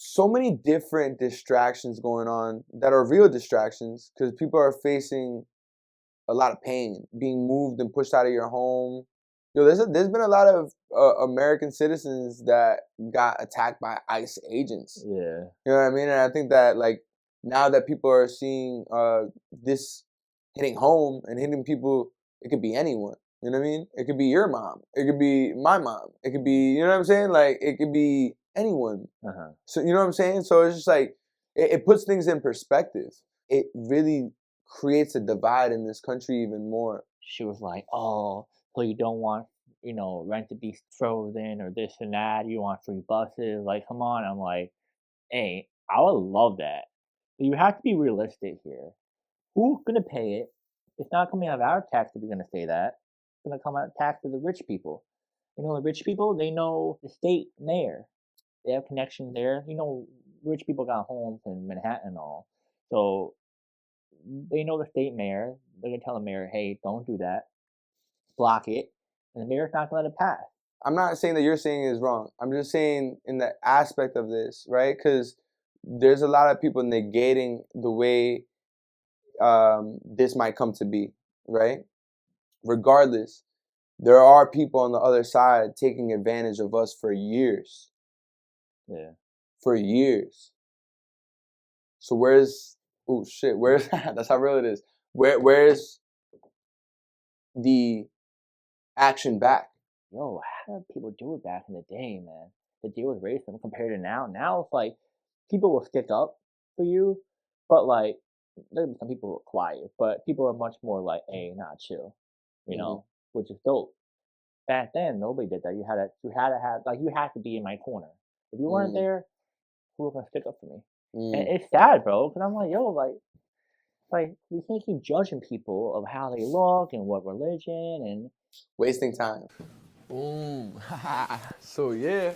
so many different distractions going on that are real distractions because people are facing a lot of pain, being moved and pushed out of your home. There's been a lot of American citizens that got attacked by ICE agents. Yeah. You know what I mean? And I think that like now that people are seeing this hitting home and hitting people, it could be anyone. You know what I mean? It could be your mom. It could be my mom. It could be, you know what I'm saying? Like it could be anyone. Uh-huh. So you know what I'm saying? So it's just like it puts things in perspective. It really creates a divide in this country even more. She was like, "Oh, so you don't want, rent to be frozen or this and that. You want free buses. Like, come on." I'm like, "Hey, I would love that. But you have to be realistic here. Who's gonna pay it? It's not coming out of our tax if you're gonna say that. It's gonna come out of tax to the rich people. The rich people, they know the state mayor. They have connections there. Rich people got homes in Manhattan and all. So they know the state mayor. They're gonna tell the mayor, hey, don't do that. Block it. And the mayor's not gonna let it pass. I'm not saying that you're saying is wrong. I'm just saying in the aspect of this, right? Because there's a lot of people negating the way this might come to be, right? Regardless, there are people on the other side taking advantage of us for years. Yeah. For years. So where's that's how real it is. Where's the action back? Yo, how did people do it back in the day, man? To deal with racism compared to now. Now it's like people will stick up for you, but like there's some people who are quiet, but people are much more like, hey, nah, chill. Which is dope. Back then nobody did that. You had to be in my corner. If you weren't there, who was gonna stick up for me? And it's sad, bro, because I'm like, yo, like we can't keep judging people of how they look and what religion and wasting time. So yeah.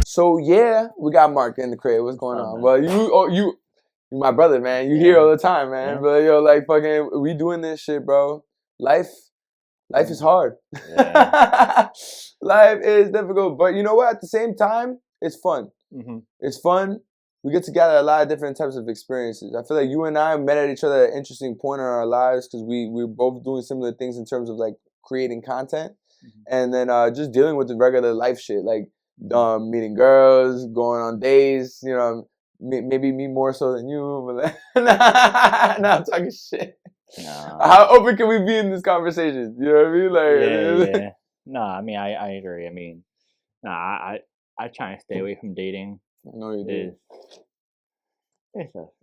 So yeah, we got Marc in the crib. What's going on? Well, you my brother, man. You here all the time, man. Yeah. But yo, like fucking, we doing this shit, bro. Life is hard. Yeah. Life is difficult, but you know what? At the same time, it's fun. Mm-hmm. It's fun. We get to gather a lot of different types of experiences. I feel like you and I met at each other at an interesting point in our lives because we're both doing similar things in terms of like creating content, and then just dealing with the regular life shit, like meeting girls, going on dates. Maybe me more so than you, but nah, I'm talking shit. No. How open can we be in this conversation? You know what I mean? Like, yeah. No, I mean, I agree. I mean, I try and stay away from dating. I know you do.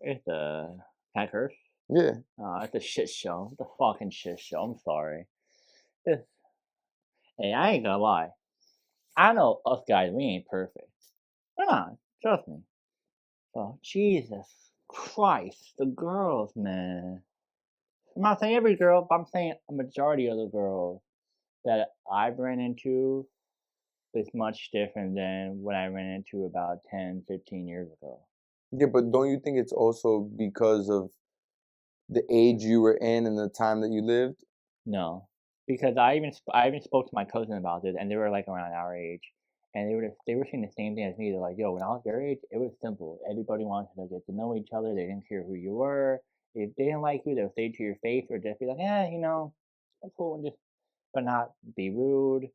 It's a hackers. Yeah. It's a shit show. It's a fucking shit show. I'm sorry. Hey, I ain't gonna lie. I know us guys, we ain't perfect. We're not. Trust me. Oh, Jesus Christ. The girls, man. I'm not saying every girl, but I'm saying a majority of the girls that I've ran into is much different than what I ran into about 10, 15 years ago. Yeah, but don't you think it's also because of the age you were in and the time that you lived? No, because I even spoke to my cousin about this, and they were like around our age, and they were saying the same thing as me. They're like, "Yo, when I was their age, it was simple. Everybody wanted to get to know each other. They didn't care who you were. If they didn't like you, they'll say it to your face or just be like, yeah, that's cool, and just but not be rude,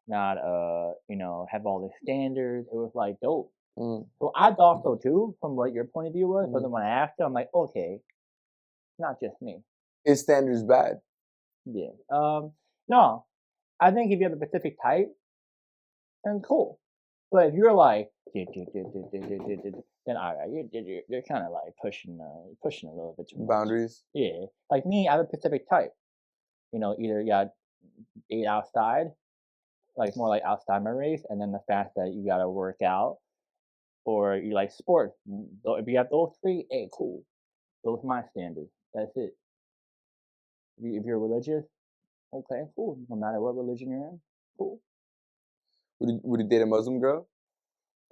not have all the standards. It was like dope. So I thought so too, from what your point of view was. But then when I asked her, I'm like, okay, not just me. Is standards bad? Yeah. No. I think if you have a specific type, then cool. But if you're like, then alright, you're kind of like pushing a little bit too much. Boundaries. Yeah. Like me, I have a specific type. Either you got date outside, like more like outside my race, and then the fact that you gotta work out, or you like sports. If you have those three, hey, cool. Those are my standards. That's it. If you're religious, okay, cool. No matter what religion you're in, cool. Would you date a Muslim girl?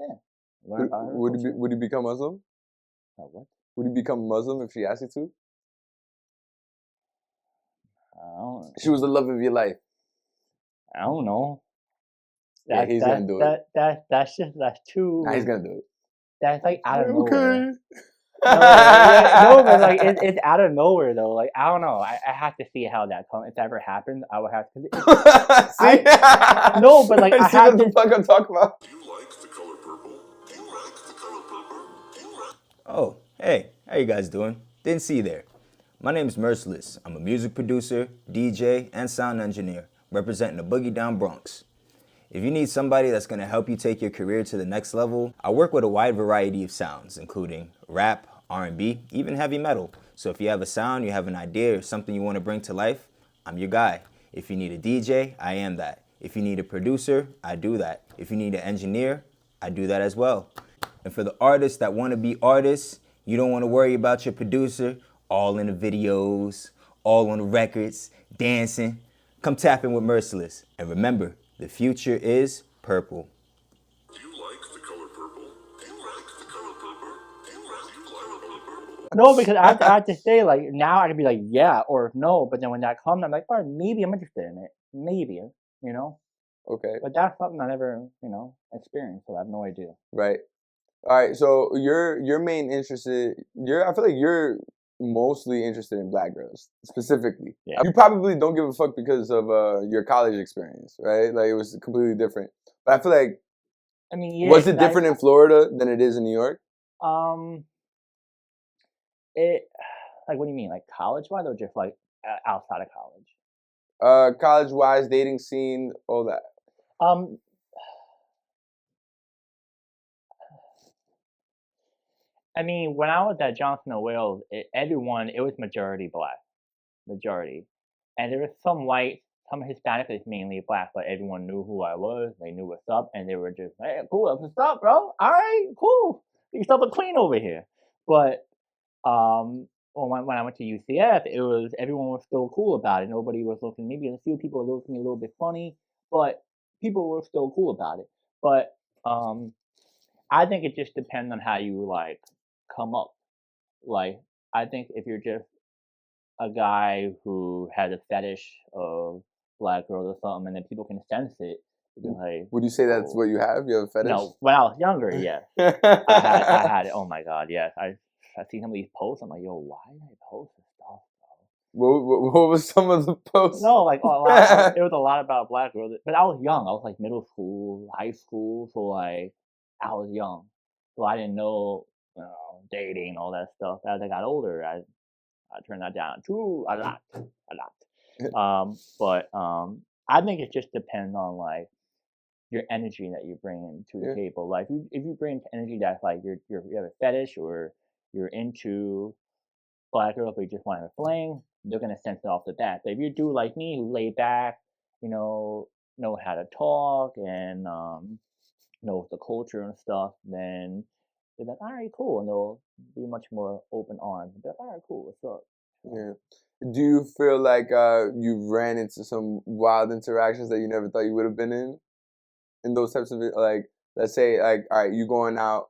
Yeah. Would you become Muslim? What? Would you become Muslim if she asked you to? I don't know. She was the love of your life. I don't know. He's gonna do it. That's too. Nah, he's gonna do it. that's like out of nowhere. Okay. No, but like it's out of nowhere though. Like I don't know. I have to see how that comes. If that ever happens, I would have to. See? No, but like I See have what the to. fuck I'm talking about? Do you like the color purple? Do you like the color purple? Do you like... Oh, hey, how you guys doing? Didn't see you there. My name's Merciless. I'm a music producer, DJ, and sound engineer, representing the Boogie Down Bronx. If you need somebody that's going to help you take your career to the next level, I work with a wide variety of sounds, including rap, R&B, even heavy metal. So if you have a sound, you have an idea, or something you want to bring to life, I'm your guy. If you need a DJ, I am that. If you need a producer, I do that. If you need an engineer, I do that as well. And for the artists that want to be artists, you don't want to worry about your producer, all in the videos, all on the records, dancing. Come tap in with Merciless. And remember, the future is purple. Do you like the color purple? Do you like the color purple? Do you like the color purple? No, because I have to say like now I can be like yeah or no, but then when that comes, I'm like, oh, maybe I'm interested in it, maybe, you know. Okay. But that's something I never, experienced, so I have no idea. Right. All right. So your main interest I feel like you're mostly interested in black girls specifically. Yeah. You probably don't give a fuck because of your college experience, right? Like it was completely different. But I feel like I mean, yeah. was it different in Florida than it is in New York? It like what do you mean, like college wise or just like outside of college? College wise, dating scene, all that. I mean, when I was at Johnson and Wales, it was majority black, majority, and there was some white, some Hispanic, it's mainly black, but everyone knew who I was. They knew what's up, and they were just, hey, cool, what's up, bro? All right, cool. You yourself a queen over here. But when I went to UCF, everyone was still cool about it. Nobody was looking. Maybe a few people were looking a little bit funny, but people were still cool about it. But I think it just depends on how you like come up. Like I think if you're just a guy who has a fetish of black girls or something, and then people can sense it, be like, would you say that's what you have? You have a fetish? No, when I was younger, yes. I had it. Oh my god, yes. I see some of these posts. I'm like, yo, why did I post this stuff, bro? What was some of the posts? No, like it was a lot about black girls, but I was young. I was like middle school, high school, so like I was young, so I didn't know, dating and all that stuff. As I got older, I turned that down too a lot. But I think it just depends on like your energy that you bring to the table. Like if you bring energy that's like you have a fetish or you're into black girls, but you just want to fling, they're gonna sense it off the bat. But if you do like me, who lay back, know how to talk and knows the culture and stuff, then they're like, all right, cool, and they'll be much more open armed. They're like, all right, cool, what's up? Yeah. Do you feel like you've ran into some wild interactions that you never thought you would have been in those types of, like, let's say, like, all right, you going out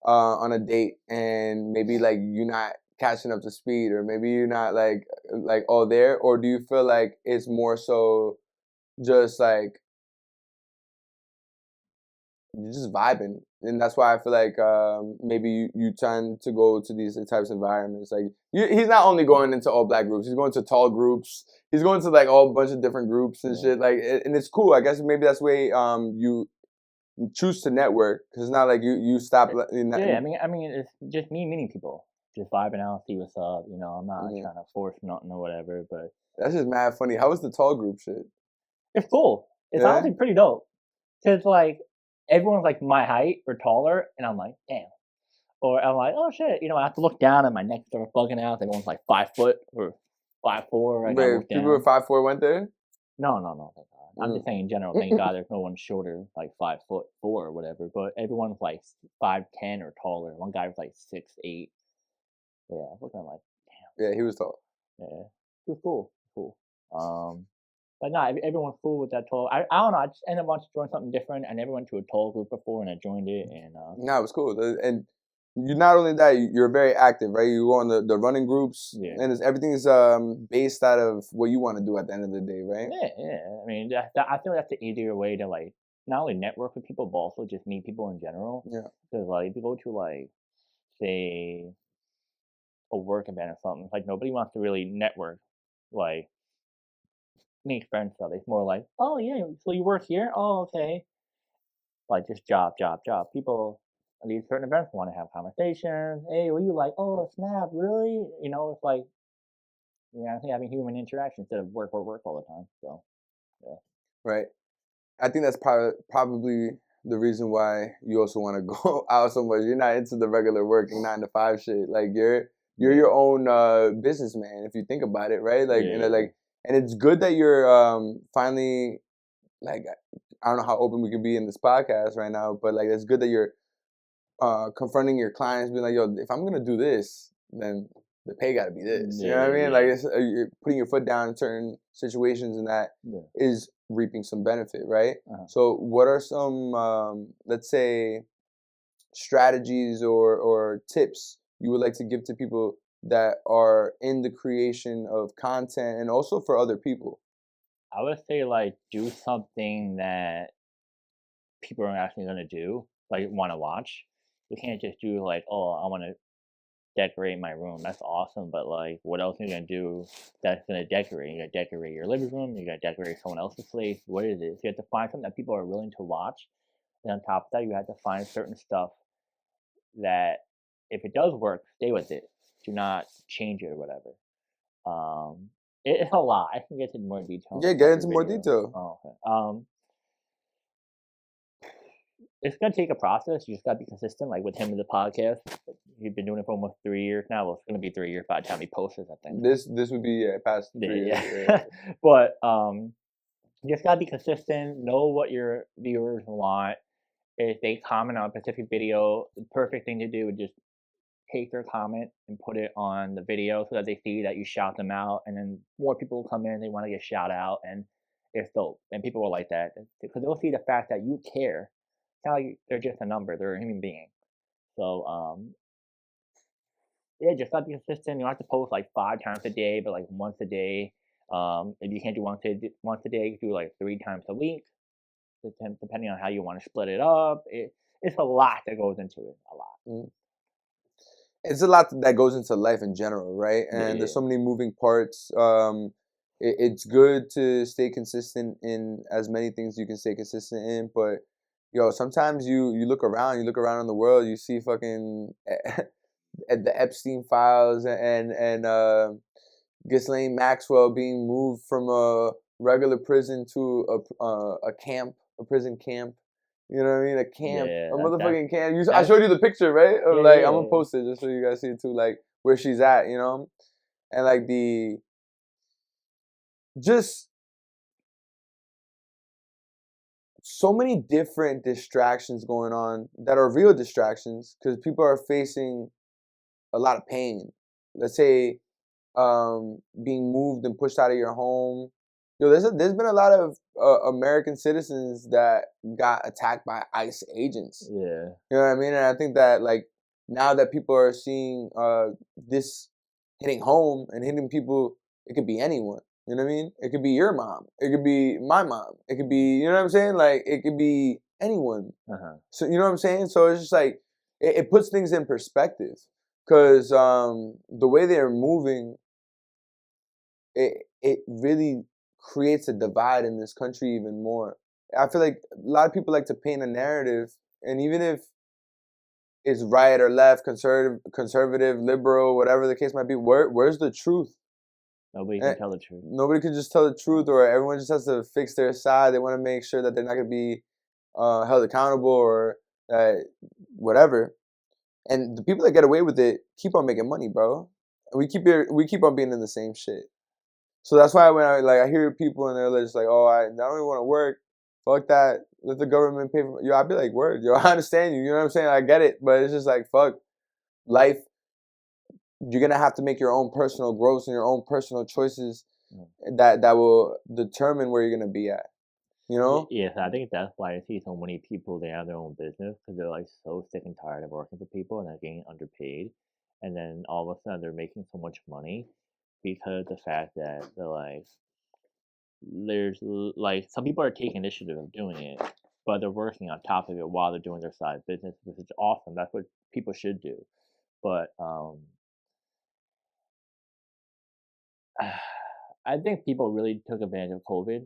on a date and maybe like you're not catching up to speed, or maybe you're not like all there, or do you feel like it's more so just like you're just vibing, and that's why I feel like maybe you tend to go to these types of environments. Like he's not only going into all black groups, he's going to tall groups, he's going to like all bunch of different groups and shit. Like, and it's cool. I guess maybe that's the way you choose to network, because it's not like you stop. Yeah, I mean, it's just me meeting people, just vibing out, see what's up. I'm not trying to force nothing or whatever. But that's just mad funny. How was the tall group shit? It's cool. It's honestly pretty dope. Cause like everyone's like my height or taller, and I'm like, damn. Or I'm like, oh shit, I have to look down and my neck starts bugging out. Everyone's like 5 foot or 5'4". Wait, people who are 5'4" went there? No. Thank God. I'm just saying in general. Thank God there's no one shorter, like 5'4" or whatever. But everyone's like 5'10" or taller. One guy was like 6'8". Yeah, I was looking at like, damn. Yeah, he was tall. Yeah, it was cool. But no, everyone's cool with that tall. I don't know. I just ended up wanting to join something different. I never went to a tall group before, and I joined it. And no, it was cool. And you not only that, you're very active, right? You go on the running groups, and everything is based out of what you want to do at the end of the day, right? Yeah. I mean, I feel like that's the easier way to like not only network with people, but also just meet people in general. Yeah. Because like if you go to like say a work event or something, like nobody wants to really network, like make friends. So it's more like, oh yeah, so you work here? Oh okay. Like just job, job, job. People at these certain events want to have conversations. Hey, what do you like? Oh snap, really? You know, it's like I think having human interaction instead of work, work, work all the time. So yeah. Right. I think that's probably the reason why you also want to go out so much. You're not into the regular working 9 to 5 shit. Like you're your own businessman if you think about it, right? Like and it's good that you're finally like I don't know how open we can be in this podcast right now, but like it's good that you're confronting your clients, being like, yo, if I'm gonna do this, then the pay got to be this. You know what I mean? Like it's, you're putting your foot down in certain situations, and that is reaping some benefit, right? So, what are some, let's say, strategies or tips you would like to give to people that are in the creation of content, and also for other people? I would say like do something that people are actually gonna do, like want to watch. You can't just do like, oh, I want to decorate my room. That's awesome, but like, what else are you gonna do that's gonna decorate? You gotta decorate your living room. You gotta decorate someone else's place. What is it? So you have to find something that people are willing to watch, and on top of that, you have to find certain stuff that, if it does work, stay with it. Do not change it or whatever. It's a lot. I can get into more detail. Yeah, get into more detail. Oh, okay. It's gonna take a process. You just gotta be consistent. Like with him in the podcast, he's been doing it for almost 3 years now. Well, it's gonna be 3 years by the time he posts this, I think. This would be past 3 years. Yeah. But you just gotta be consistent. Know what your viewers want. If they comment on a specific video, the perfect thing to do would just take their comment and put it on the video so that they see that you shout them out, and then more people will come in. They want to get shout out, and it's dope. And people will like that because they'll see the fact that you care. It's not like they're just a number; they're a human being. So, yeah, just gotta be consistent. You don't have to post like 5 times a day, but like once a day. If you can't do once a day, you do like 3 times a week, depending on how you want to split it up. It's a lot that goes into it. A lot. It's a lot that goes into life in general, right? And there's so many moving parts. It's good to stay consistent in as many things you can stay consistent in, but yo, sometimes you look around in the world, you see fucking the Epstein files and Ghislaine Maxwell being moved from a regular prison to a prison camp. You know what I mean? A camp, a motherfucking camp. I showed you the picture, right? Of I'm gonna post it just so you guys see it too, like where she's at, you know, and like just so many different distractions going on that are real distractions because people are facing a lot of pain. Let's say being moved and pushed out of your home. Yo, there's been a lot of American citizens that got attacked by ICE agents. Yeah. You know what I mean? And I think that like now that people are seeing this hitting home and hitting people, it could be anyone. You know what I mean? It could be your mom. It could be my mom. It could be, you know what I'm saying? Like it could be anyone. So you know what I'm saying? So it's just like it puts things in perspective because the way they're moving, it really creates a divide in this country even more. I feel like a lot of people like to paint a narrative, and even if it's right or left, conservative, liberal, whatever the case might be, where's the truth? Nobody can tell the truth. Nobody can just tell the truth, or everyone just has to fix their side. They want to make sure that they're not going to be held accountable or whatever. And the people that get away with it keep on making money, bro. We keep on being in the same shit. So that's why when I hear people and they're just like, oh, I don't even want to work. Fuck that. Let the government pay for yo. I'd be like, word, yo, I understand you. You know what I'm saying? I get it, but it's just like, fuck, life. You're gonna have to make your own personal growth and your own personal choices that will determine where you're gonna be at. You know? Yes, I think that's why I see so many people, they have their own business because they're like so sick and tired of working for people and they're getting underpaid, and then all of a sudden they're making so much money because the fact that they're like, there's like some people are taking initiative of doing it, but they're working on top of it while they're doing their side business, which is awesome. That's what people should do. But I think people really took advantage of COVID.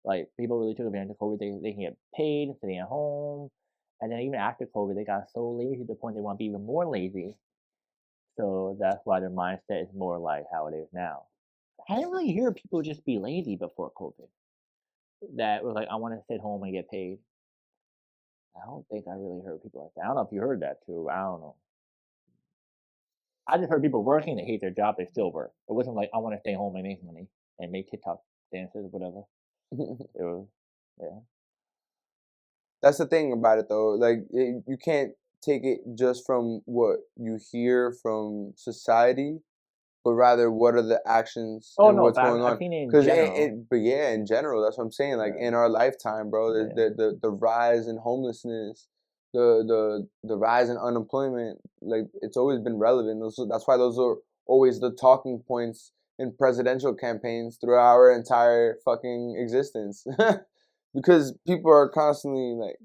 Like people really took advantage of COVID. They can get paid sitting at home, and then even after COVID, they got so lazy to the point they want to be even more lazy. So that's why their mindset is more like how it is now. I didn't really hear people just be lazy before COVID. That was like, I want to sit home and get paid. I don't think I really heard people like that. I don't know if you heard that too. I don't know. I just heard people working, they hate their job, they still work. It wasn't like I want to stay home and make money and make TikTok dances or whatever. It was, yeah. That's the thing about it, though. Like, you can't take it just from what you hear from society, but rather what are the actions Oh and no, what's but going I on. mean in Because general. but yeah, in general, that's what I'm saying. Like Yeah. in our lifetime, bro, Yeah. the rise in homelessness, the rise in unemployment, like it's always been relevant. That's why those are always the talking points in presidential campaigns throughout our entire fucking existence. Because people are constantly like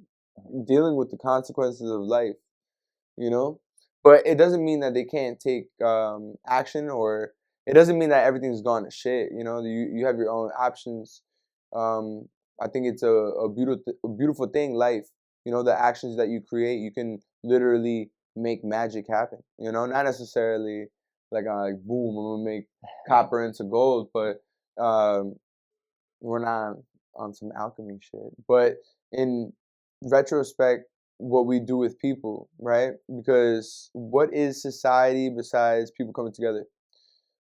dealing with the consequences of life, you know. But it doesn't mean that they can't take action, or it doesn't mean that everything's gone to shit. You know, you have your own options. I think it's a beautiful thing, life. You know, the actions that you create, you can literally make magic happen. You know, not necessarily like boom, I'm gonna make copper into gold, but we're not on some alchemy shit. But in retrospect, what we do with people, right? Because what is society besides people coming together?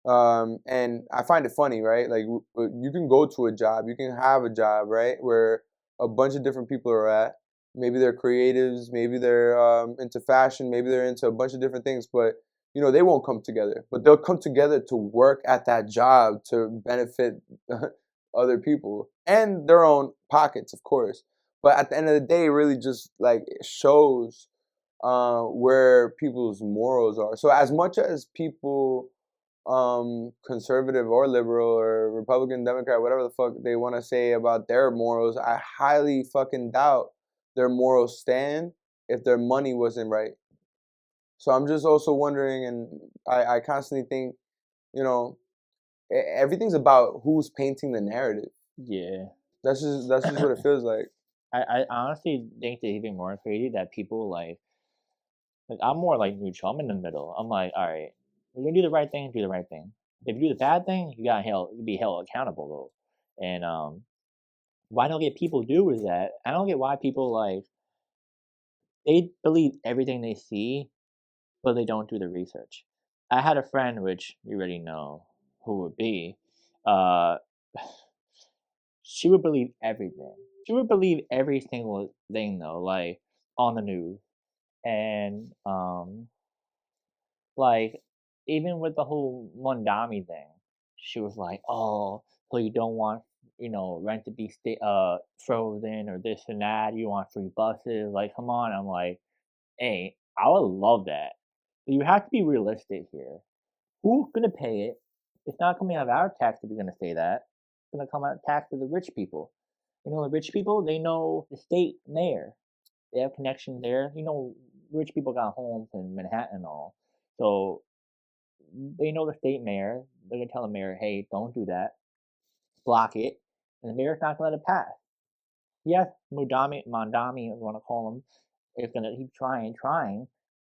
And I find it funny, right? Like you can go to a job, you can have a job, right, where a bunch of different people are at. Maybe they're creatives, maybe they're into fashion, maybe they're into a bunch of different things, but you know they won't come together. But they'll come together to work at that job to benefit other people and their own pockets, of course. But at the end of the day, it really just like it shows where people's morals are. So as much as people conservative or liberal or Republican, Democrat, whatever the fuck they want to say about their morals, I highly fucking doubt their morals stand if their money wasn't right. So I'm just also wondering, and I constantly think, you know, everything's about who's painting the narrative. Yeah. That's just what it feels like. I honestly think it's even more crazy that people like I'm more like neutral. I'm in the middle. I'm like, all right, you're gonna do the right thing, do the right thing. If you do the bad thing, you gotta be held accountable though. And what I don't get people do is that I don't get why people like they believe everything they see, but they don't do the research. I had a friend, which you already know who would be. Uh, she would believe everything. She would believe every single thing though, like on the news. And like even with the whole Mondami thing, she was like, "Oh, so you don't want rent to be frozen or this and that? You want free buses? Like, come on!" I'm like, "Hey, I would love that. But you have to be realistic here. Who's gonna pay it? It's not coming out of our tax if you're gonna say that. It's gonna come out of tax of the rich people. You know, the rich people they know the state mayor. They have connections there. You know, rich people got homes in Manhattan and all. So they know the state mayor. They're gonna tell the mayor, "Hey, don't do that. Block it," and the mayor's not gonna let it pass. Yes, Mondami, if you want to call him, is gonna keep trying,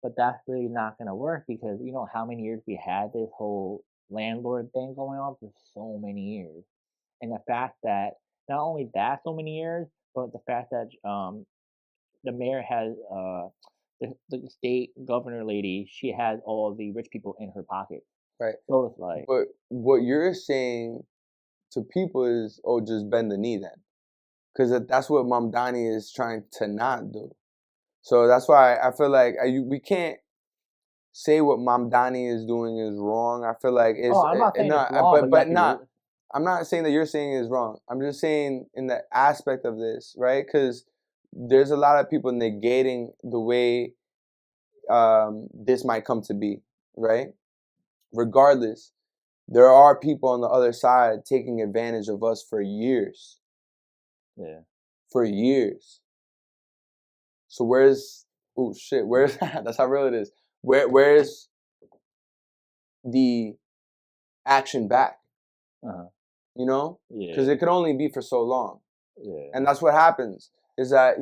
but that's really not gonna work because you know how many years we had this whole landlord thing going on for so many years, and the fact that not only that so many years, but the fact that the mayor has the state governor lady, she has all the rich people in her pocket. Right. So it's like, But what you're saying to people is, oh, just bend the knee then. Because that's what Mamdani is trying to not do. So that's why I feel like we can't say what Mamdani is doing is wrong. I feel like oh, I'm not saying it's not, wrong, but you have but to be not. I'm not saying that you're saying is wrong. I'm just saying in the aspect of this, right? Because there's a lot of people negating the way this might come to be, right? Regardless, there are people on the other side taking advantage of us for years. yeah. for years. So where's that's how real it is. Where's the action back? You know, because it could only be for so long. And that's what happens. Is that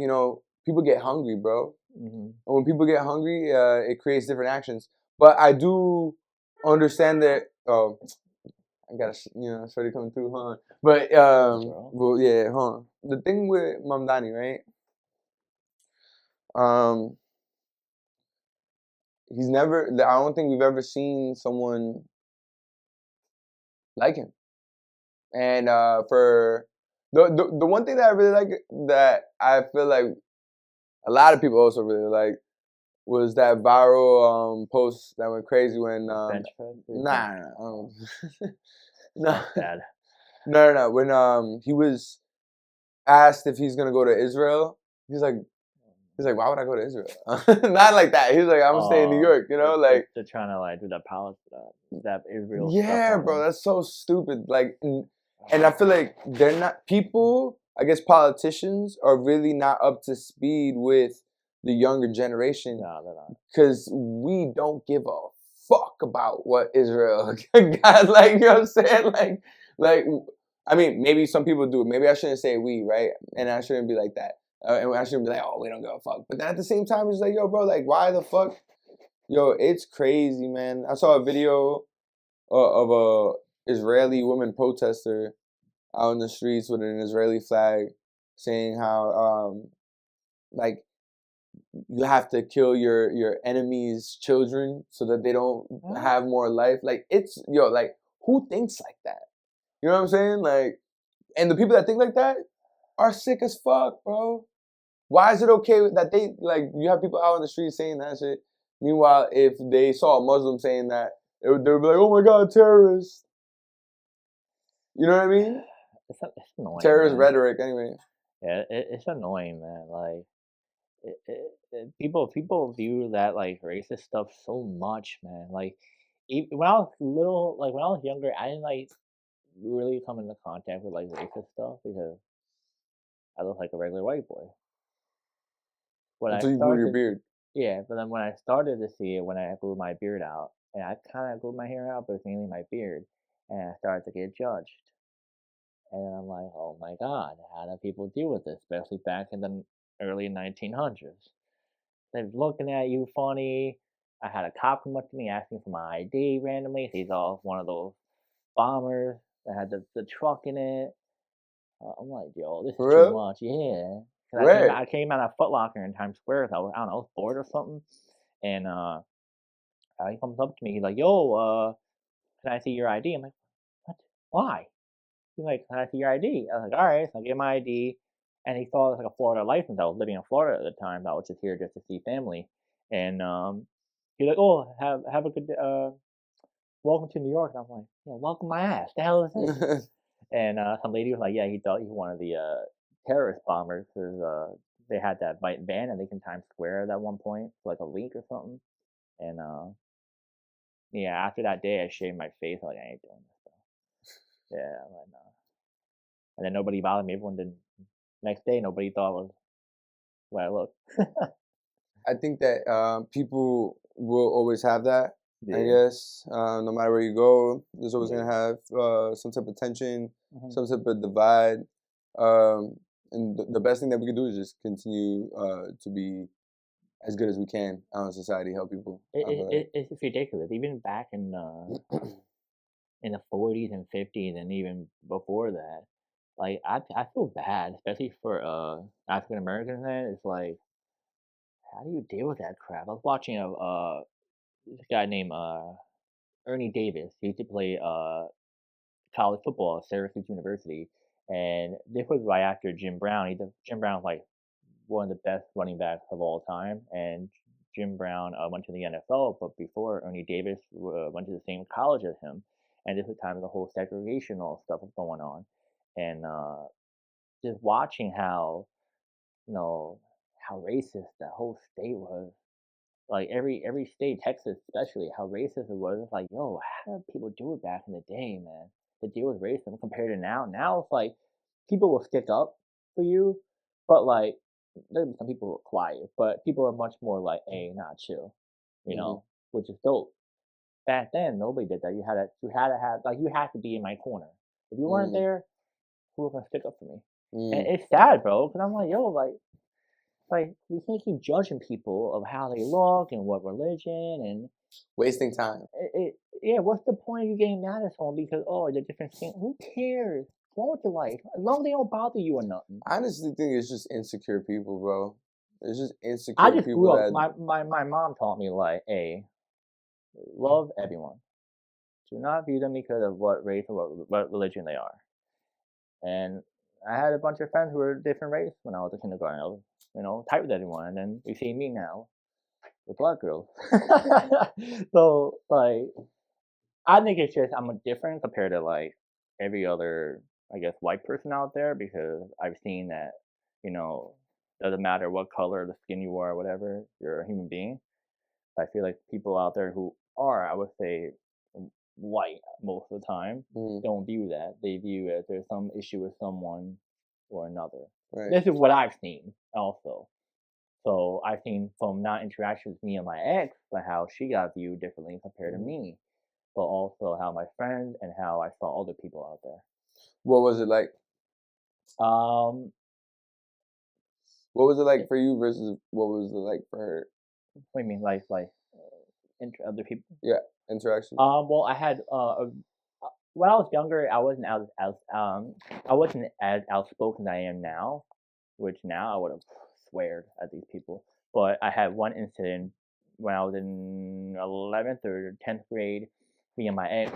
people get hungry, bro. And when people get hungry, it creates different actions. But I do understand that. Oh, I gotta, started coming through, huh? But well, yeah, huh? The thing with Mamdani, right? He's never. I don't think we've ever seen someone like him. And for the one thing that I really like, that I feel like a lot of people also really like, was that viral post that went crazy when no. When he was asked if he's gonna go to Israel, he's like, why would I go to Israel? Not like that. He's like, I'm gonna stay in New York. Like they're trying to like do that palace that Israel. Yeah, stuff bro, that's so stupid. Like, and I feel like they're not people. I guess politicians are really not up to speed with the younger generation. No, they're not. Because we don't give a fuck about what Israel got. Like, you know what I'm saying? Like, I mean, maybe some people do. Maybe I shouldn't say we, right? And I shouldn't be like that. And I shouldn't be like, oh, we don't give a fuck. But then at the same time, it's like, yo, bro, like, why the fuck? Yo, it's crazy, man. I saw a video of a Israeli woman protester out in the streets with an Israeli flag, saying how like you have to kill your enemy's children so that they don't have more life. Like, it's like, who thinks like that? You know what I'm saying? Like, and the people that think like that are sick as fuck, bro. Why is it okay that they, like, you have people out on the street saying that shit? Meanwhile, if they saw a Muslim saying that, they would be like, oh my God, terrorists. You know what I mean? It's annoying. Terrorist rhetoric, anyway. Yeah, it's annoying, man. Like, people view that like racist stuff so much, man. Like, when I was little, like when I was younger, I didn't like really come into contact with like racist stuff because I look like a regular white boy. Until you grew your beard. Yeah, but then when I started to see it, when I grew my beard out, and I kind of grew my hair out, but it's mainly my beard, and I started to get judged. And then I'm like, oh my God, how do people deal with this? Especially back in the early 1900s. They're looking at you funny. I had a cop come up to me asking for my ID randomly. He's all one of those bombers that had the truck in it. I'm like, yo, this is too much. Yeah. I came out of Foot Locker in Times Square. I don't know, I was bored or something. And he comes up to me. He's like, yo, can I see your ID? I'm like, what? Why? He's like, can I see your ID? I was like, all right. So I gave my ID. And he saw like a Florida license. I was living in Florida at the time. I was just here just to see family. And he's like, oh, have a good welcome to New York. And I'm like, yeah, welcome my ass. The hell is this? And some lady was like, yeah, he thought he was one of the terrorist bombers because they had that white van I think in Times Square at one point for like a week or something. And yeah, after that day, I shaved my face. I'm like, I ain't doing this stuff. Yeah, I'm like, no. And then nobody bothered me. Everyone didn't. Next day, nobody thought it was the way I looked. I think that people will always have that. Yeah. I guess no matter where you go, there's always gonna have some type of tension, some type of divide. And the best thing that we can do is just continue to be as good as we can out in society, help people. It's ridiculous. Even back in in the 40s and 50s and even before that, like I feel bad, especially for African Americans. Then it's like, how do you deal with that crap? I was watching this guy named Ernie Davis. He used to play college football at Syracuse University, and this was right after Jim Brown. Jim Brown's like one of the best running backs of all time, and Jim Brown went to the NFL, but before Ernie Davis went to the same college as him, and this was the time the whole segregation all stuff was going on, and just watching how how racist that whole state was. Like every state, Texas especially, how racist it was. It's like, yo, how did people do it back in the day, man? To deal with racism compared to now. Now it's like people will stick up for you, But like, there'd be some people who are quiet, but people are much more like, "Hey, nah, chill," you know, which is dope. Back then, nobody did that. You had to have like you had to be in my corner. If you weren't there, who was gonna stick up for me? And it's sad, bro, because I'm like, yo, like we can't keep judging people of how they look and what religion and Wasting time. yeah. What's the point of you getting mad at someone because they're different skin? Who cares? Go on with your life as long as they don't bother you or nothing. I honestly think it's just insecure people, bro. It's just insecure I just people grew up. that My mom taught me like, hey, love everyone. Do not view them because of what race or what religion they are. And I had a bunch of friends who were different race when I was in kindergarten. I was, tight with everyone. And then you see me now with black girls. So, like, I think it's just I'm different compared to, like, every other, I guess, white person out there because I've seen that, doesn't matter what color of the skin you are or whatever, you're a human being. I feel like people out there who are, I would say, white most of the time don't view that. They view it as there's some issue with someone or another. Right. This is what I've seen also. So I've seen from not interaction with me and my ex, but how she got viewed differently compared to me, but also how my friends and how I saw other people out there. What was it like? What was it like for you versus what was it like for her? What do you mean, like other people? Yeah, interaction. Well, I had when I was younger, I wasn't as outspoken as I am now, which now I would have sweared at these people. But I had one incident when I was in 11th or 10th grade. Me and my ex,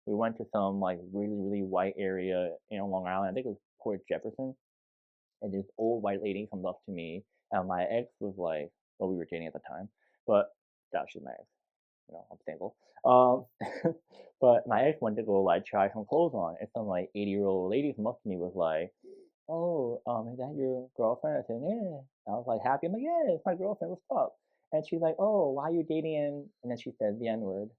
we went to some like really really white area in Long Island. I think it was Port Jefferson. And this old white lady comes up to me, and my ex was like, well, we were dating at the time, but she's my ex. I'm single. But my ex wanted to go like try some clothes on, and some like 80-year-old lady come up to me was like, "Oh, is that your girlfriend?" I said, "Yeah." I was like happy. I'm like, "Yeah, it's my girlfriend. What's up?" And she's like, "Oh, why are you dating?" And then she said the N word,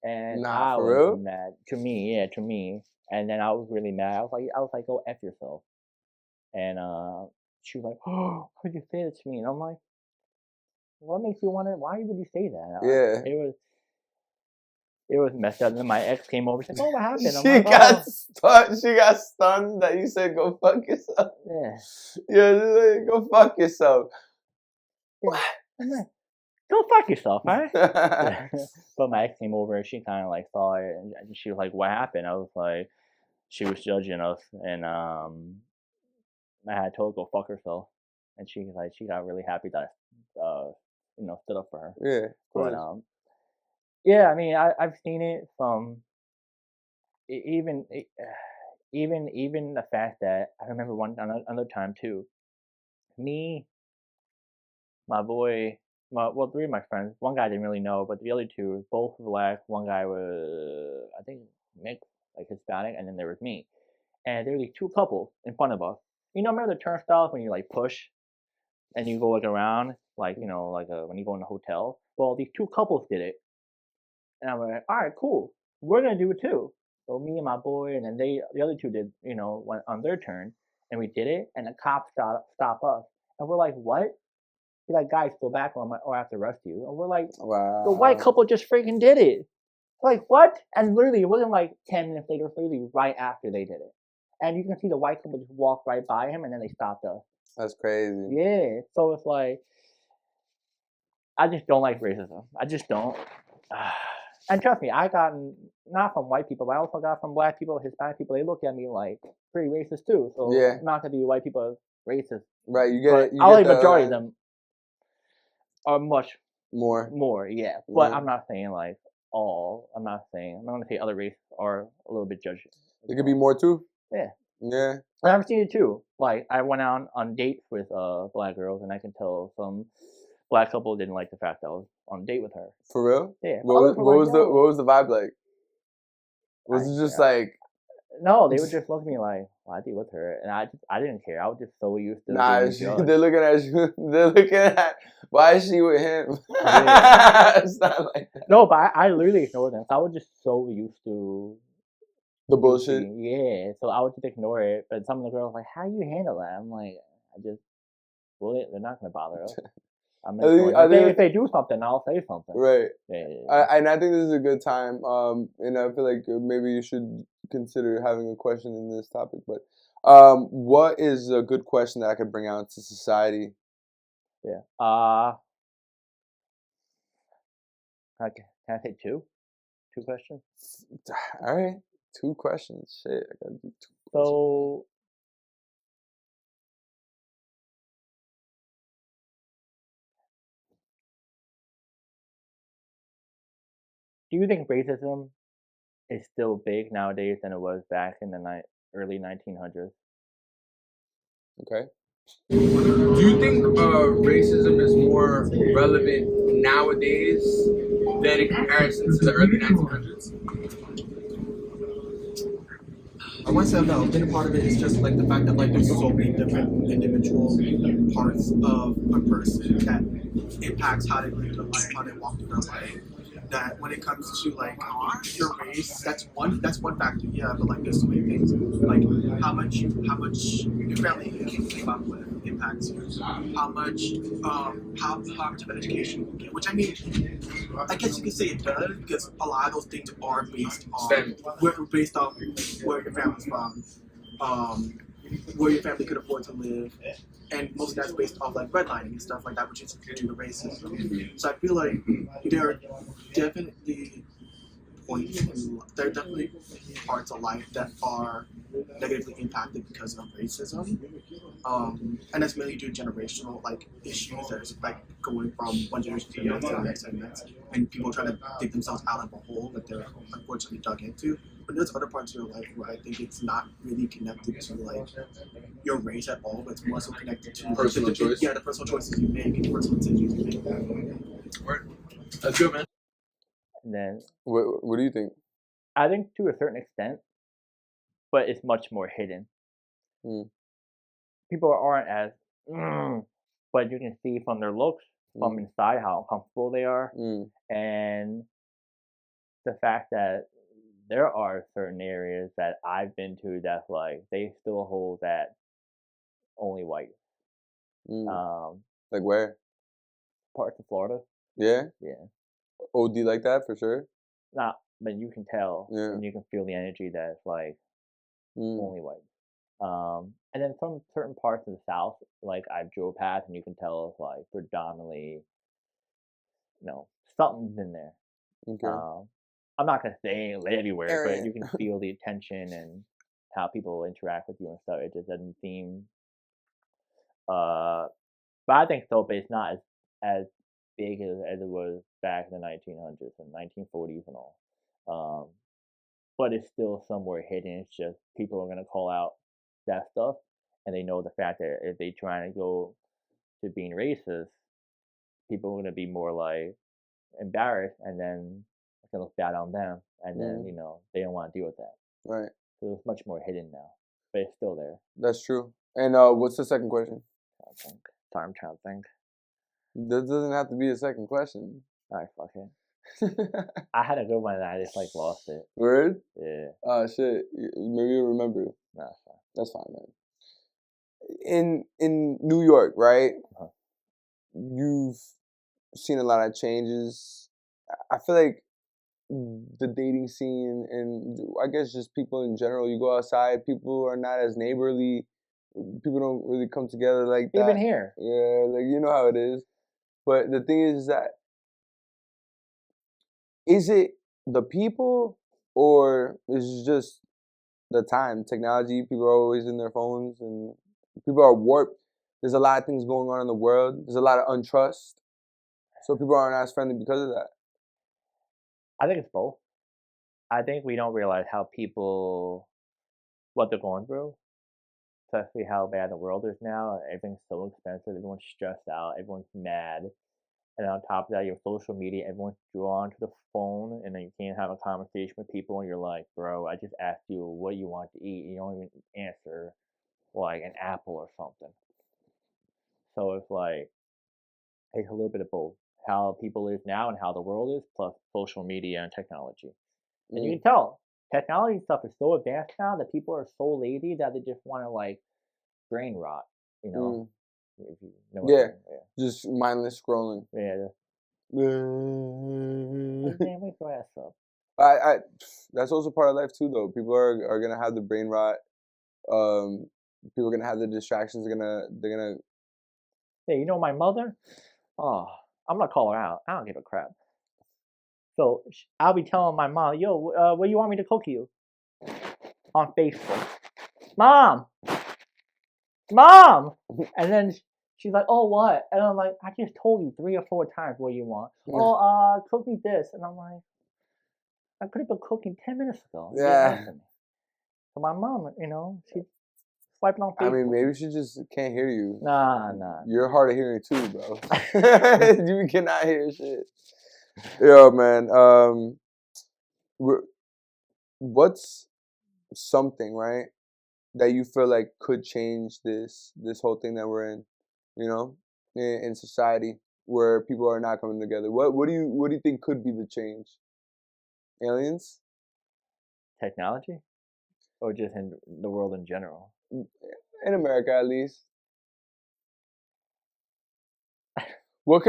and Nah, I for was real? mad. To me, yeah, to me. And then I was really mad. I was like, "Go f yourself." And she was like, "Oh, why would you say that to me?" And I'm like, "What makes you wonder? Why would you say that?" Yeah. It was messed up. And then my ex came over. She's like, "Oh, what happened?" I'm She like, got stunned. She got stunned that you said go fuck yourself. yeah. Yeah, go fuck yourself. Yeah. I'm like, go fuck yourself, right? But my ex came over and she kind of like saw it and she was like, "What happened?" I was like, she was judging us and I had told her to go fuck herself, and she got really happy that I stood up for her. Yeah, of But course. yeah, I mean I've seen it from even even the fact that I remember another time too. Me, my boy, three of my friends. One guy I didn't really know, but the other two, both black. One guy was, I think, mixed, like Hispanic, and then there was me. And there were these two couples in front of us. Remember the turnstiles when you like push and you go like around, like when you go in a hotel. Well, these two couples did it, and I'm like, all right, cool. We're gonna do it too. So me and my boy, and then the other two did, went on their turn, and we did it, and the cops stop us, and we're like, what? He's like, guys, go back or I have to arrest you. And we're like, Wow. the white couple just freaking did it. Like, what? And literally, it wasn't like 10 minutes later, it was literally right after they did it. And you can see the white couple just walk right by him, and then they stopped us. That's crazy. Yeah. So it's like, I just don't like racism. I just don't. And trust me, I gotten, not from white people, but I also got from black people, Hispanic people. They look at me like pretty racist too. So Yeah. I'm not going to be white people racist. Right, you get But it. I like majority of them are much more. yeah. But I'm not saying like all. I'm not going to say other races are a little bit judgy. There could be more too. Yeah. Yeah. I've seen it too. Like I went out on dates with black girls, and I can tell some black couple didn't like the fact that I was on a date with her. For real? Yeah. What was the vibe like? Was it just like? No, they would just look at me like, "Why are you with her?" And I didn't care. I was just so used to. Nah, they're looking at you. They're looking at why is she with him? Yeah. It's not like that. No, but I literally ignored them. I was just so used to The bullshit. Yeah, so I would just ignore it. But some of the girls were like, "How do you handle that?" I'm like, I just Well, they're not gonna bother us. I'm I think- I think- if they do something, I'll say something. Right. Yeah. And I think this is a good time. And I feel like maybe you should consider having a question in this topic. But what is a good question that I could bring out to society? Yeah. Can I say two? Two questions. All right, 2 questions. Shit, I gotta do 2 questions. So, do you think racism is still big nowadays than it was back in the early 1900s? Okay. Do you think racism is more relevant nowadays than in comparison to the early 1900s? I want to say no. I think a part of it is just like the fact that like there's so many different individual parts of a person that impacts how they live their life, how they walk through their life. That when it comes to like your race, that's one factor, yeah. But like there's so many things, like how much your family came up with impacts you, how much of an education you get. Which I mean, I guess you could say it does because a lot of those things are based on where your family's from, where your family could afford to live, and most of that's based off like redlining and stuff like that, which is due to racism. So I feel like there are definitely there are definitely parts of life that are negatively impacted because of racism, and that's mainly due to generational like issues that's like going from one generation to the next and the next and the next, and people trying to dig themselves out of a hole that they're unfortunately dug into. But there's other parts of your life where I think it's not really connected to like your race at all, but it's more so connected to Personal choice. Yeah, the personal choices you make and the personal decisions you make. Word. That's good, man. And then What do you think? I think to a certain extent, but it's much more hidden. Mm. People aren't as, but you can see from their looks, from inside, how uncomfortable they are, and the fact that there are certain areas that I've been to that's like they still hold that only white. Like where? Parts of Florida. Yeah. Yeah. OD like that for sure. Not, but you can tell, Yeah. and you can feel the energy that's like only white. And then from certain parts of the South, like I drove past, and you can tell it's like predominantly, something's in there. Okay. I'm not gonna say everywhere, but Area. you can feel the attention and how people interact with you and stuff. It just doesn't seem. But I think so, but it's not as big as it was back in the 1900s and 1940s and all. But it's still somewhere hidden. It's just people are gonna call out that stuff, and they know the fact that if they try to go to being racist, people are gonna be more like embarrassed, and then it's gonna look bad on them, and then they don't want to deal with that. Right. So it's much more hidden now, but it's still there. That's true. And what's the second question? I think. Sorry, I'm trying to think. That doesn't have to be a second question. Alright, fuck it. I had a good one and I just like lost it. Word? Yeah. Oh shit. Maybe you'll remember. No, it's fine. That's fine, man. In New York, right? Uh-huh. You've seen a lot of changes. I feel like the dating scene and I guess just people in general, you go outside, people are not as neighborly. People don't really come together like that. Even here. Yeah, like you know how it is. But the thing is that is it the people or is it just the time, technology? People are always in their phones and people are warped. There's a lot of things going on in the world. There's a lot of untrust. So people aren't as friendly because of that. I think it's both. I think we don't realize how what they're going through, especially how bad the world is now. Everything's so expensive. Everyone's stressed out. Everyone's mad. And on top of that, your social media, everyone's drawn to the phone, and then you can't have a conversation with people, and you're like, bro, I just asked you what you want to eat. You don't even answer like an apple or something. So it's like, it's a little bit of both. How people live now and how the world is, plus social media and technology. And you can tell, technology stuff is so advanced now that people are so lazy that they just want to like brain rot, If you know what Yeah. I mean. Just mindless scrolling. Yeah. Damn, wake your ass up. I that's also part of life too, though. People are gonna have the brain rot. People are gonna have the distractions. They're gonna. Hey, you know my mother? Oh, I'm gonna call her out. I don't give a crap. So I'll be telling my mom, yo, what do you want me to cook you? On Facebook. Mom! And then she's like, oh, what? And I'm like, I just told you 3 or 4 times what you want. Oh, cook me this. And I'm like, I could have been cooking 10 minutes ago. Yeah. So my mom, she's swiping on Facebook. I mean, maybe she just can't hear you. Nah. You're hard of hearing too, bro. You cannot hear shit. Yo, man. What's something, right, that you feel like could change this whole thing that we're in, in society where people are not coming together? What do you think could be the change? Aliens? Technology? Or just in the world in general? In America, at least. Who are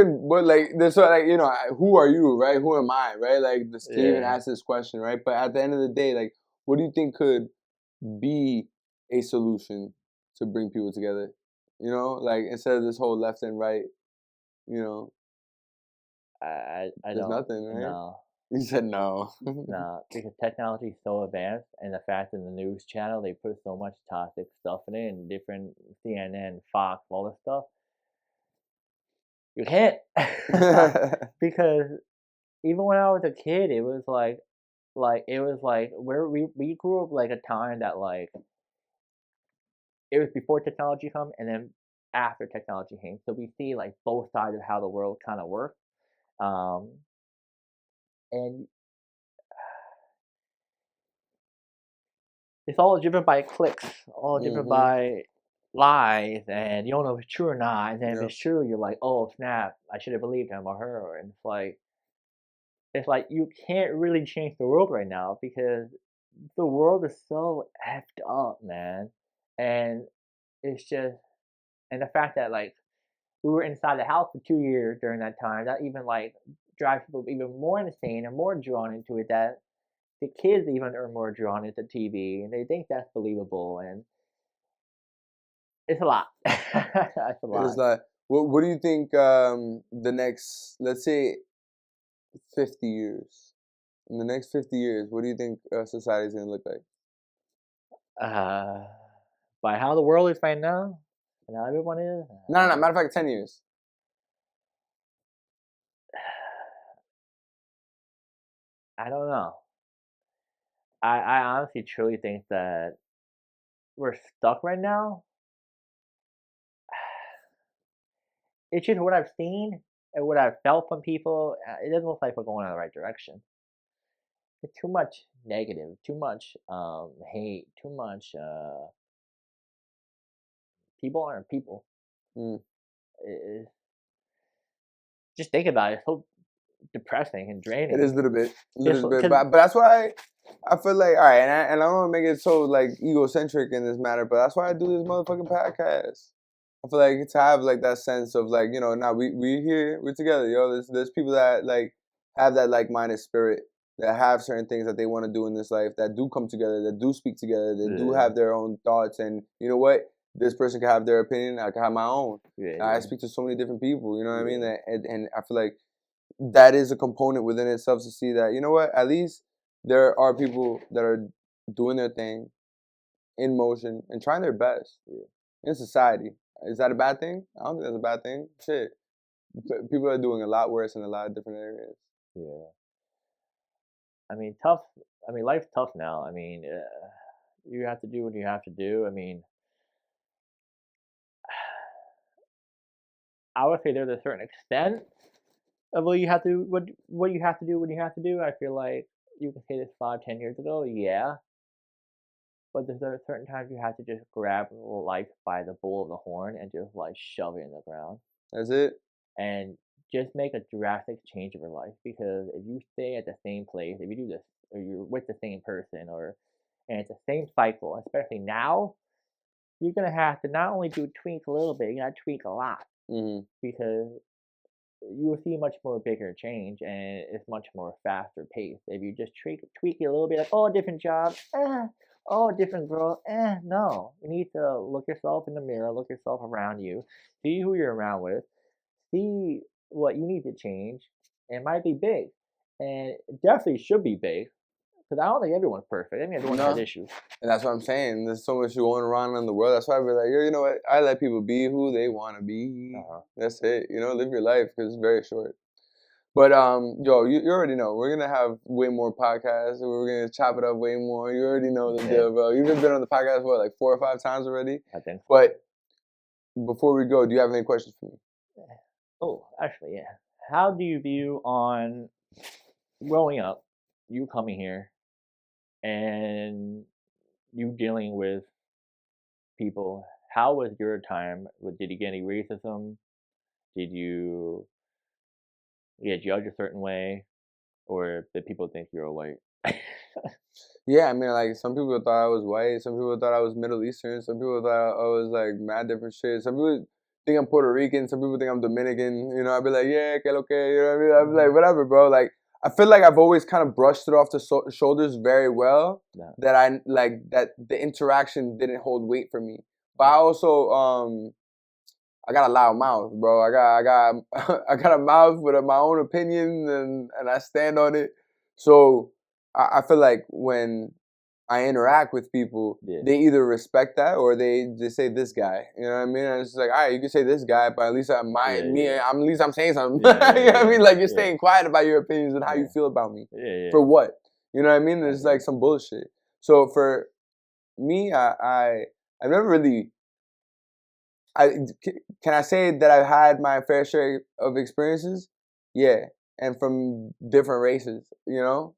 you, right? Who am I, right? Like, this can't even ask this question, right? But at the end of the day, like, what do you think could be a solution to bring people together? Like, instead of this whole left and right, I there's don't. nothing, right? No. You said no. No, because technology is so advanced, and the fact in the news channel they put so much toxic stuff in it, and different CNN, Fox, all this stuff. You can't, because even when I was a kid, it was like where we grew up like a time that like it was before technology come, and then after technology came. So we see like both sides of how the world kind of works, and it's all driven by clicks, all driven by lies, and you don't know if it's true or not. And then if it's true, you're like, oh snap, I should have believed him or her. And it's like you can't really change the world right now because the world is so effed up, man. And it's just, and the fact that like we were inside the house for 2 years during that time, that even like drives people even more insane and more drawn into it. That the kids even are more drawn into TV, and they think that's believable, and it's a lot. It's a lot. It's like, what do you think the next, let's say, 50 years? In the next 50 years, what do you think society is going to look like? By how the world is right now, and how everyone is. No. Matter of fact, 10 years. I don't know. I honestly truly think that we're stuck right now. It's just what I've seen and what I've felt from people. It doesn't look like we're going in the right direction. It's too much negative, too much hate, too much. People aren't people. Just think about it. It's so depressing and draining. It is a little bit. But that's why I feel like, all right, and I don't want to make it so like egocentric in this matter, but that's why I do this motherfucking podcast. I feel like to have like that sense of like, now we here, we're together, yo. There's people that like have that like-minded spirit, that have certain things that they want to do in this life, that do come together, that do speak together, that do have their own thoughts, and you know what? This person can have their opinion, I can have my own. I speak to so many different people, you know what I mean? And I feel like that is a component within itself to see that, you know what, at least there are people that are doing their thing in motion and trying their best in society. Is that a bad thing? I don't think that's a bad thing. Shit. People are doing a lot worse in a lot of different areas. Yeah. I mean, tough. I mean, life's tough now. I mean, you have to do what you have to do. I mean, I would say there's a certain extent of what you have to what you have to do when you have to do. I feel like you can say this 5-10 years ago, yeah. But there's certain times you have to just grab life by the bull of the horn and just like shove it in the ground. That's it. And just make a drastic change of your life, because if you stay at the same place, if you do this, or you're with the same person, and it's the same cycle, especially now, you're gonna have to not only tweak a little bit, you gotta tweak a lot because you'll see much more bigger change and it's much more faster paced. If you just tweak it a little bit, like, oh, different job, oh, different growth, no. You need to look yourself in the mirror, look yourself around you, see who you're around with, see what you need to change. It might be big, and it definitely should be big, because I don't think everyone's perfect. I mean, everyone has issues. And that's what I'm saying. There's so much going around in the world. That's why I be like, you know what? I let people be who they want to be. That's it. You know, live your life because it's very short. But yo, you already know we're gonna have way more podcasts. We're gonna chop it up way more. You already know the deal, bro. You've been on the podcast what, like 4 or 5 times already. I think so. But before we go, do you have any questions for me? Oh, actually, yeah. How do you view on growing up, you coming here, and you dealing with people? How was your time? Did you get any racism? Did you get judged a certain way, or did people think you were white? Yeah, I mean, like, some people thought I was white. Some people thought I was Middle Eastern. Some people thought I was, like, mad different shit. Some people think I'm Puerto Rican. Some people think I'm Dominican. You know, I'd be like, yeah, que lo que, you know what I mean? I'd be like, whatever, bro. Like, I feel like I've always kind of brushed it off the shoulders very well. Yeah. That the interaction didn't hold weight for me. But I also, I got a loud mouth, bro. I got a mouth with my own opinion, and I stand on it. So I feel like when I interact with people, they either respect that or they just say this guy. You know what I mean? And it's just like, all right, you can say this guy, but at least at least I'm saying something. You know what I mean? Like, you're staying quiet about your opinions and how you feel about me. For what? You know what I mean? It's like some bullshit. So for me, I've never really. Can I say that I've had my fair share of experiences? Yeah, and from different races, you know.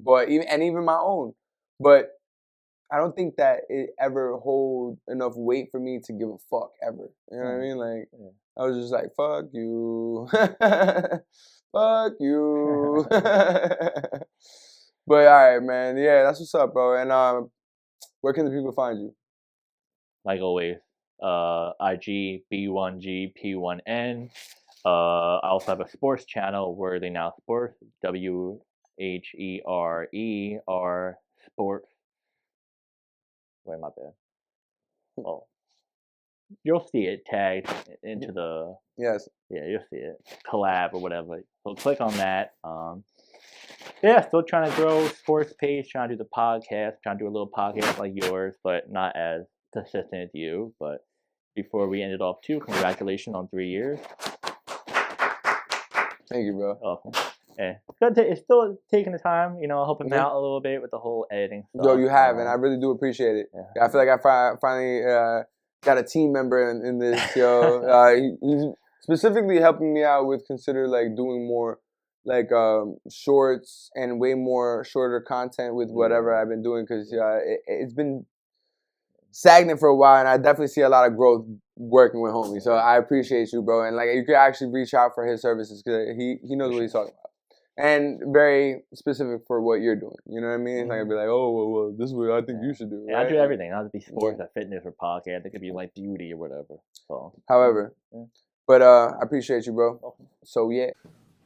But even my own. But I don't think that it ever hold enough weight for me to give a fuck ever. You know what I mean? Like, I was just like, fuck you. Fuck you. But all right, man. Yeah, that's what's up, bro. And where can the people find you? Like always, IG B1G P1N. I also have a sports channel, Worthy Now Sports, WHERER Sports. Wait, my bad. Oh, you'll see it tagged into the. Yes. Yeah, you'll see it. Collab or whatever. So click on that. Yeah, still trying to grow sports page, trying to do the podcast, trying to do a little podcast like yours, but not as consistent as you. But before we end it off too, congratulations on 3 years. Thank you, bro. Oh, yeah. It's still taking the time, you know, helping out a little bit with the whole editing stuff. Yo, you have, and I really do appreciate it. Yeah. I feel like I finally got a team member in this, yo. He's specifically helping me out with like doing more like shorts and way more shorter content with whatever I've been doing, because it's been stagnant for a while, and I definitely see a lot of growth working with homie. So I appreciate you, bro. And like, you could actually reach out for his services because he knows what he's talking about, and very specific for what you're doing. You know what I mean? It's like, I'd be like, oh, well, this is what I think you should do. Yeah, right? I do everything. Not to be sports, or fitness, or podcast. It could be like beauty or whatever. So, however, but I appreciate you, bro. Okay. So yeah.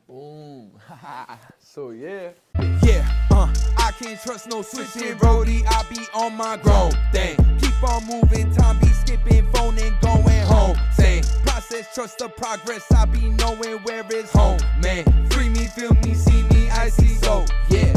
Boom. So yeah. I can't trust no switching, Brody. I be on my grown thing. Keep on moving, time be skipping, phone and going home. Same process, trust the progress. I be knowing where it's home, man. Free me, feel me, see me.